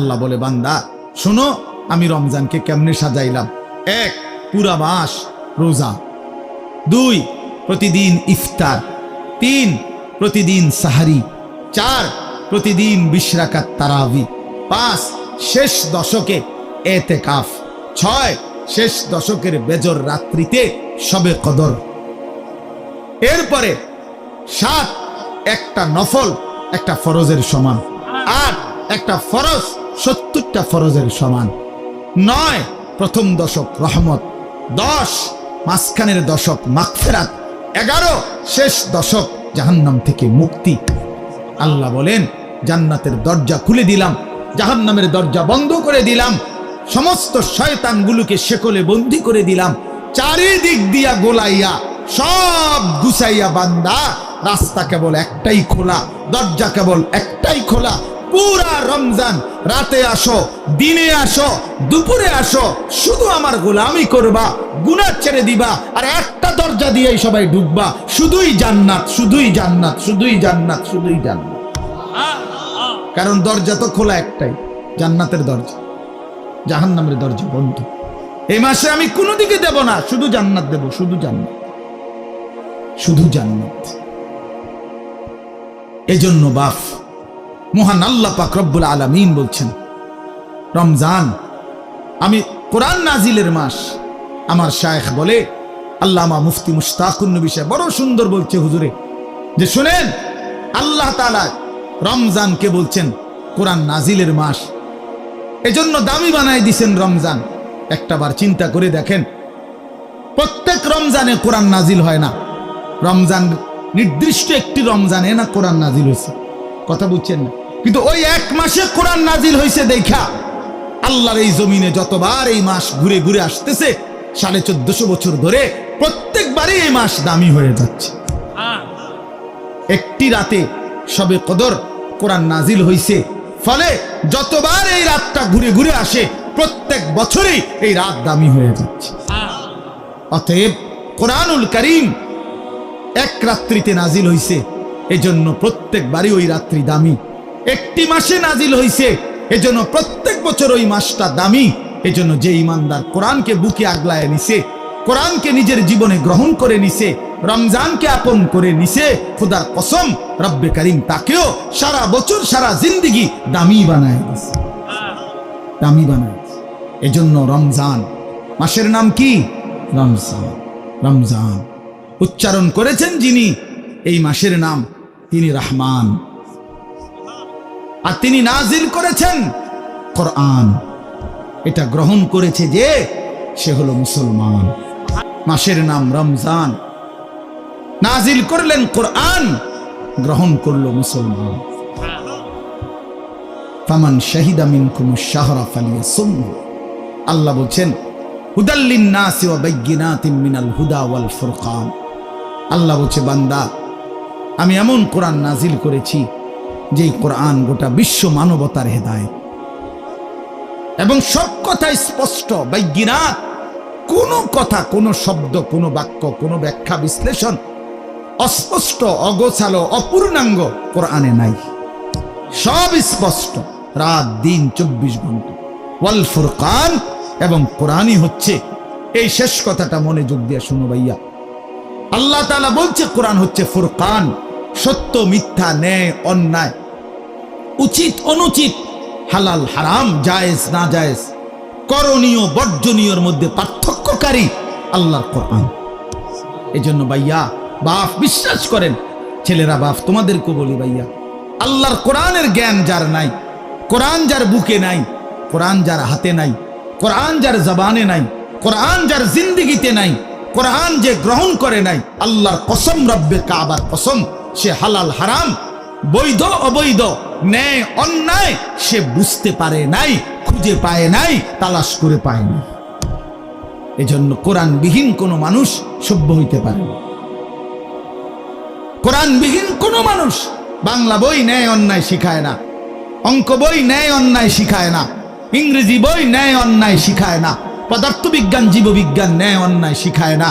আল্লাহ বলে, বান্দা শোনো আমি রমজানকে কেমনে সাজাইলাম। 1 পুরা মাস রোজা, 2 প্রতিদিন ইফতার, 3 প্রতিদিন সাহারি, 4 প্রতিদিন 20 রাকাত তারাবি, 5 শেষ দশকে এতেকাফ, 6 শেষ দশকের বেজর রাত্রিতে শবে কদর, এরপরে 7 একটা নফল একটা ফরজের সমান, 8 একটা ফরজ 70টা ফরজের সমান, 9 প্রথম দশক রহমত, 10 মাঝখানের দশক মাগফিরাত, 11 শেষ দশক জাহান্নাম থেকে মুক্তি। আল্লাহ বলেন, জান্নাতের দরজা খুলে দিলাম, জাহান্নামের দরজা বন্ধ করে দিলাম, সমস্ত শয়তানগুলোকে শেকলে বন্দী করে দিলাম, চারিদিক দিয়া গোলাইয়া সব গুছাইয়া বান্দা রাস্তা কেবল একটাই খোলা, দরজা কেবল একটাই খোলা। পুরা রমজান রাতে আসো, দিনে আসো, দুপুরে আসো, শুধু আমার গোলামি করবা, গুনাহ ছেড়ে দিবা, আর একটা দরজা দিয়েই সবাই ঢুকবা, শুধুই জান্নাত, শুধুই জান্নাত, শুধুই জান্নাত, শুধুই জান্নাত। কারণ দরজা তো খোলা একটাই, জান্নাতের দরজা, জাহান্নামের দরজা বন্ধ। এই মাসে আমি কোনো দিকে দেব না, শুধু জান্নাত দেব, শুধু জান্নাত, শুধু জান্নাত। এজন্য বাপ মহান আল্লাহ পাক রব্বুল আলামিন বলছেন, রমজান আমি কোরআন নাজিলের মাস। আমার শায়েখ বলে, আল্লামা মুফতি মুশতাকুন নবী সাহেব বড় সুন্দর বলছে হুজুরে, যে শুনেন আল্লাহ তাআলা রমজানকে বলছেন কোরআন নাজিলের মাস, এজন্য দামি বানাই দিছেন রমজান। একটাবার চিন্তা করে দেখেন, প্রত্যেক রমজানে কোরআন নাজিল হয় না, রমজান নির্দিষ্ট একটি রমজানে না কোরআন নাজিল হয়েছে, কথা বুঝছেন না? কিন্তু ওই এক মাসে কোরআন নাজিল হয়েছে দেখা আল্লাহর এই জমিনে যতবার এই মাস ঘুরে ঘুরে আসতেছে 1450 বছর ধরে, প্রত্যেকবারই এই মাস দামি হয়ে যাচ্ছে। একটি রাতে শবে কদর কোরআন নাজিল হয়েছে, ফলে যতবার এই রাতটা ঘুরে ঘুরে আসে প্রত্যেক বছরই এই রাত দামি হয়ে যাচ্ছে। অতএব কোরআনুল কারীম এক রাত্রিতে নাজিল হইছে, এজন্য প্রত্যেকবারই ওই রাত্রি দামি। একটি মাসে নাজিল হইছে, এজন্য প্রত্যেক বছর ওই মাসটা দামি। এজন্য যে ইমানদার কোরআনকে বুকে আগলায় নিছে, কোরআনকে নিজের জীবনে গ্রহণ করে নিছে, রমজানকে আপন করে নিছে, খোদার কসম রব্বে কারীম তাকেও সারা বছর সারা জিন্দেগি দামি বানায় দিছে, দামি বানায়। এজন্য রমজান মাসের নাম কি? রমজান। রমজান উচ্চারণ করেছেন যিনি এই মাসের নাম, তিনি রহমান, আর তিনি নাজিল করেছেন কোরআন। এটা গ্রহণ করেছে যে সে হলো মুসলমান। মাসের নাম রমজান, নাজিল করলেন কোরআন, গ্রহণ করলো মুসলমান। ফামান শাহিদা মিনকুমুশ শাহরা ফালিয়াসুমহু। আল্লাহ বলছেন, হুদাল লিন-নাসি ওয়া বাইয়িনাতিন মিনাল হুদা ওয়াল ফুরকান। আল্লাহ বলছে, বান্দা আমি এমন কোরআন নাজিল করেছি যেই কোরআন গোটা বিশ্ব মানবতার হেদায়েত, এবং সব কথা স্পষ্ট, বাইয়িনাত, কোনো কথা, কোনো শব্দ, কোনো বাক্য, কোনো ব্যাখ্যা বিশ্লেষণ অস্পষ্ট, অগোছালো, অপূর্ণাঙ্গ কোরআনে নাই, সব স্পষ্ট, রাত দিন 24 ঘন্টা। ওয়াল ফুরকান, এবং কোরআনই হচ্ছে, এই শেষ কথাটা মনোযোগ দিয়ে শুনো ভাইয়া, আল্লাহ তাআলা বলছে কোরআন হচ্ছে ফুরকান, সত্য মিথ্যা, ন্যায় অন্যায়, উচিত অনুচিত, হালাল হারাম, জায়েজ না জায়েজ, করণীয় বর্জনীয়র মধ্যে পার্থক্যকারী আল্লাহর কোরআন। এজন্য ভাইয়া বাপ বিশ্বাস করেন, ছেলেরা বাপ তোমাদেরকে বলি ভাইয়া, আল্লাহর কোরআনের জ্ঞান যার নাই, কোরআন যার বুকে নাই, কোরআন যার হাতে নাই, কোরআন যার জবানে নাই, কোরআন যার জিন্দেগিতে নাই, কোরআন যে গ্রহণ করে নাই, আল্লাহর কসম, রব্বে কাবার কসম, সে হালাল হারাম, বৈধ অবৈধ, ন্যায় অন্যায় সে বুঝতে পারে নাই, খুঁজে পায় নাই, তালাশ করে পায় না। এজন্য কোরআনবিহীন কোনো মানুষ সভ্য হইতে পারে না। কোরআনবিহীন কোনো মানুষ বাংলা বই ন্যায় অন্যায় শিখায় না, অঙ্ক বই ন্যায় অন্যায় শিখায় না, ইংরেজি বই ন্যায় অন্যায় শিখায় না, পদার্থবিজ্ঞান জীববিজ্ঞান ন্যায় অন্যায় শিখায় না,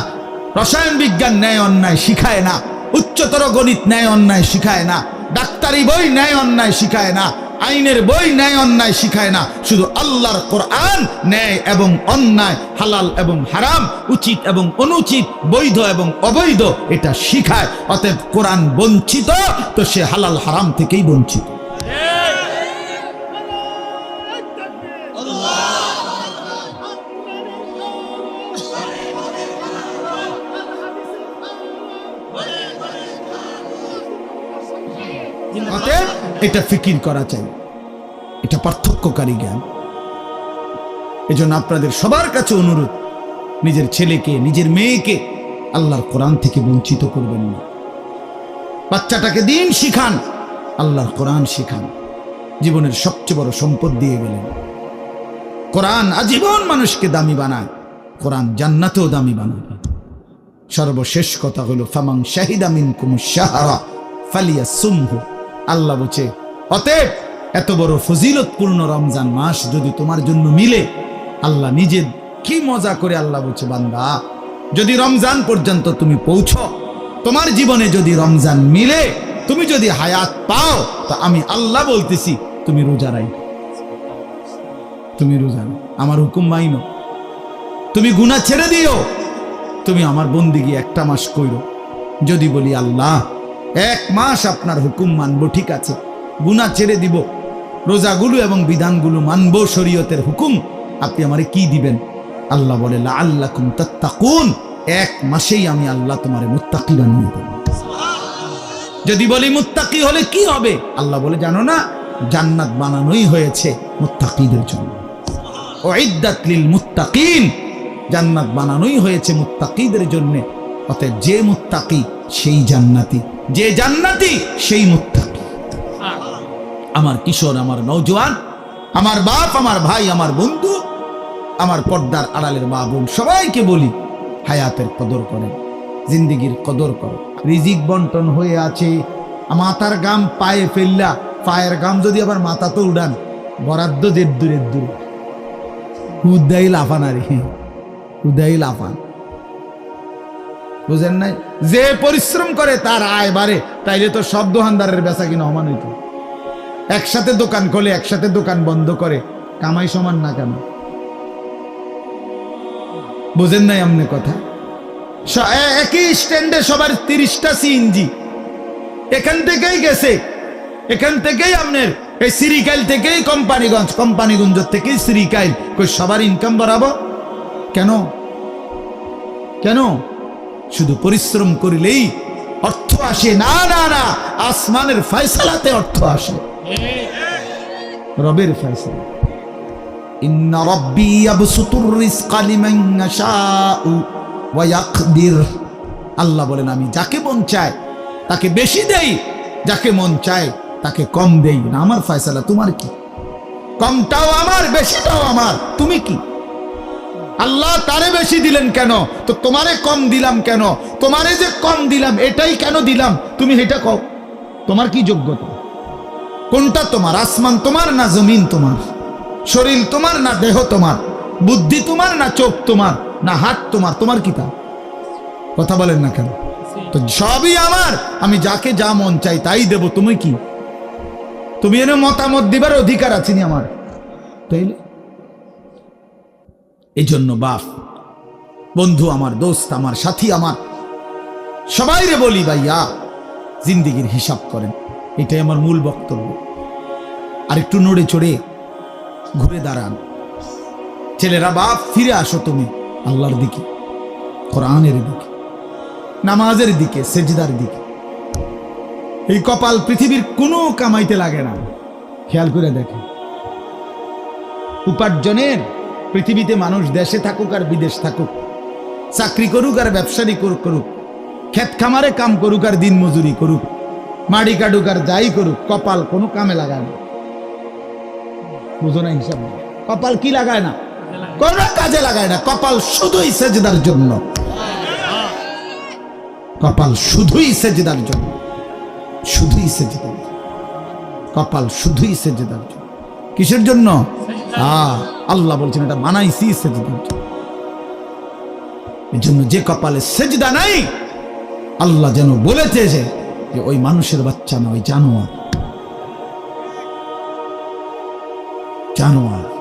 রসায়ন বিজ্ঞান ন্যায় অন্যায় শিখায় না, উচ্চতর গণিত ন্যায় অন্যায় শিখায় না, ডাক্তারি বই ন্যায় অন্যায় শিখায় না, আইনের বই ন্যায় অন্যায় শিখায় না, শুধু আল্লাহর কোরআন ন্যায় এবং অন্যায়, হালাল এবং হারাম, উচিত এবং অনুচিত, বৈধ এবং অবৈধ এটা শিখায়। অতএব কোরআন বঞ্চিত তো সে হালাল হারাম থেকেই বঞ্চিত। অতএব এটা ফিকির করা চাই, এটা পার্থক্যকারী জ্ঞান। এজন্য আপনাদের সবার কাছে অনুরোধ, নিজের ছেলেকে নিজের মেয়েকে আল্লাহর কোরআন থেকে বঞ্চিত করবেন না। বাচ্চাটাকে দিন শিখান, আল্লাহর কোরআন শিখান। জীবনের সবচেয়ে বড় সম্পদ দিয়ে গেলেন। কোরআন আজীবন মানুষকে দামি বানায়, কোরআন জান্নাতেও দামি বানায়। সর্বশেষ কথা হলো ফামান শাহিদা মিনকুমুশ শাহরা ফালিয়াসুমহু। আল্লাহ বলছে অতএব এত বড় ফজিলতপূর্ণ রমজান মাস যদি তোমার জন্য মিলে, আল্লাহ নিজে কি মজা করে আল্লাহ বলছে, বান্দা যদি রমজান পর্যন্ত তুমি পৌঁছো, তোমার জীবনে যদি রমজান মিলে, তুমি যদি হায়াত পাও, তো আমি আল্লাহ বলতেছি তুমি রোজা রাখো, তুমি রোজা রাখো, আমার হুকুম মাইনো, তুমি গুনাহ ছেড়ে দিও, তুমি আমার বন্দিগি একটা মাস কইরো। যদি বলি আল্লাহ এক মাস আপনার হুকুম মানবো, ঠিক আছে, গুনাহ ছেড়ে দিব, রোজাগুলো এবং বিধানগুলো মানবো, শরীয়তের হুকুম, আপনি আমারে কি দিবেন? আল্লাহ বলে লাআল্লাকুম তাত্তাকুন, এক মাসেই আমি আল্লাহ তোমারে মুত্তাকি বানিয়ে দেব। যদি বলি মুত্তাকি হলে কি হবে? আল্লাহ বলে জানো না, জান্নাত বানানোই হয়েছে মুত্তাকিদের জন্য। উইদ্দাত লিল মুত্তাকিন, জান্নাত বানানোই হয়েছে মুত্তাকিদের জন্য। অতএব যে মুত্তাকি সেই জান্নাতি, যে জান্নাতি সেই মুত্তাকি। আমার কিশোর, আমার নওজোয়ান, আমার বাপ, আমার ভাই, আমার বন্ধু, আমার পর্দার আড়ালের মা বোন, সবাইকে বলি হায়াতের কদর করেন, জিন্দেগির কদর করো। রিজিক বন্টন হয়ে আছে, মাথার গাম পায়ে ফেললা, পায়ের গাম যদি আবার মাথা তো উড়ান, বরাদ্দ দের দূরের দূরে, উদাই লাফান, আর উদাই লাফান, বুঝেন নাই? যে পরিশ্রম করে তার আয় বাড়ে, তাইলে তো সব দোকানদারের বেচা কিনা সমান হইতো। একসাথে দোকান খোলে, একসাথে দোকান বন্ধ করে, কামাই সমান না কেন? বুঝেন নাই আমনে কথা? একই স্ট্যান্ডে সবার 30টা সিএনজি, এখান থেকেই গেছে, এখান থেকেই আপনার এই সিরিকাইল থেকেই কোম্পানিগঞ্জ, কোম্পানিগঞ্জ থেকেই সিরিকাইল, কই সবার ইনকাম বাড়াবো কেন? কেন? শুধু পরিশ্রম করিলেই অর্থ আসে? না না না, আসমানের ফয়সালাতে অর্থ আসে, রবের ফয়সালা। ইন্না রাব্বি ইয়াবসুতুর রিজকা লিমান ইয়াশাউ ওয়া ইয়াকদির। আল্লাহ বলেন আমি যাকে মন চায় তাকে বেশি দেই, যাকে মন চায় তাকে কম দেই না। আমার ফয়সালা, তোমার কি? কমটাও আমার, বেশিটাও আমার, তুমি কি? আল্লাহ তারে বেশি দিলেন কেন, তো তোমারে কম দিলাম কেন? তোমারে যে কম দিলাম এটাই কেন দিলাম, তুমি এটা কও। তোমার কি যোগ্যতা? কোনটা তোমার? আসমান তোমার না জমিন তোমার? শরীর তোমার না দেহ তোমার? বুদ্ধি তোমার না চোখ তোমার না হাত তোমার? তোমার কি তা? কথা বলেন না কেন? তো সবই আমার, আমি যাকে যা মন চাই তাই দেব। তুমি কি? তুমি এনে মতামত দিবার অধিকার আছে নি আমার? তাইলে এই জন্য বাপ, বন্ধু, আমার দোস্ত, আমার সাথী, আমার সবাইরে বলি ভাইয়া জিন্দেগির হিসাব করেন। এটাই আমার মূল বক্তব্য। আর একটু নড়ে চড়ে ঘুরে দাঁড়ান। ছেলেরা, বাপ, ফিরে আসো তুমি আল্লাহর দিকে, কোরআনের দিকে, নামাজের দিকে, সেজদার দিকে। এই কপাল পৃথিবীর কোনো কামাইতে লাগে না। খেয়াল করে দেখেন, উপার্জনের পৃথিবীতে মানুষ দেশে থাকুক আর বিদেশ থাকুক, চাকরি করুক আর ব্যবসায়ী করুক, ক্ষেত খামারে কাম করুক আর দিন মজুরি করুক, মাড়ি কাটুক আর যাই করুক, কপাল কোনো কামে লাগায় না। বুঝো না হিসাব? কপাল কি লাগায় না? কোন কাজে লাগায় না। কপাল শুধুই সেজদার জন্য, কপাল শুধুই সেজদার জন্য, শুধুই সেজদার, কপাল শুধুই সেজদার জন্য। কিসের জন্য? আল্লাহ বলছেন এটা বানাইছি সেজদার জন্য। এই জন্য যে কপালে সেজদা নাই, আল্লাহ যেন বলেছে যে ওই মানুষের বাচ্চা না, ওই জানোয়ার। জানোয়ার।